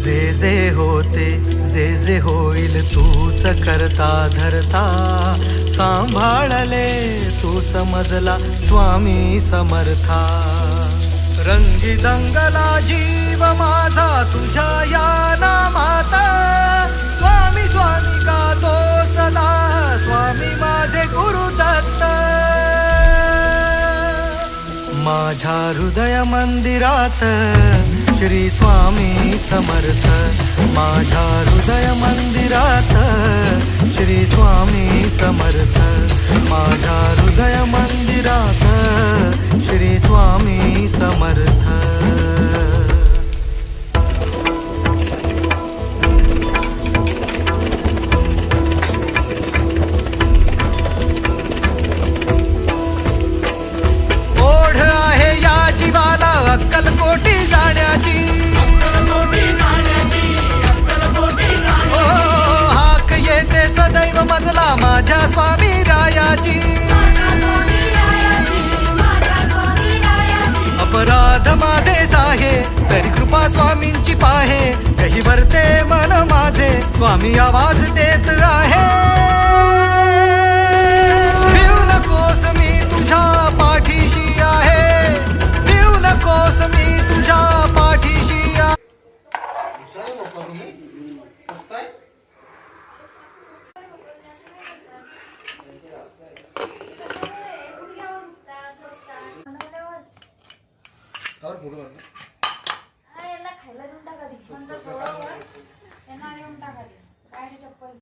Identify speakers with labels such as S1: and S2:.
S1: जे जे होते जे जे होईल तूच करता धरता, सांभाळले तूच मजला स्वामी समर्था. रंगी दंगला जीव माझा तुझ्या या नामात, स्वामी स्वामी गातो सदा स्वामी माझे गुरुदत्त. माझ्या हृदय मंदिरात श्री स्वामी समर्थ, माझ्या हृदय मंदिरात श्री स्वामी समर्थ, माझ्या हृदय मंदिरात श्री स्वामी समर्थ. ओढ आहे या जीवाला अक्कलकोटी जाण्याची, ओ हाक येते सदैव मजला माझ्या स्वामी रायाची. अपराध माझे साहे तरी कृपा स्वामींची पाहे, कही भरते मन माझे स्वामी आवाज देत आहे. भिऊ नकोस मी तुझ्या पाठीशी आहे, भिऊ नकोस मी तुझ्या पाठीशी आहे.
S2: खायला देऊन टाका ती. नंतर सोडा यांना येऊन टाका ती. काय चप्पल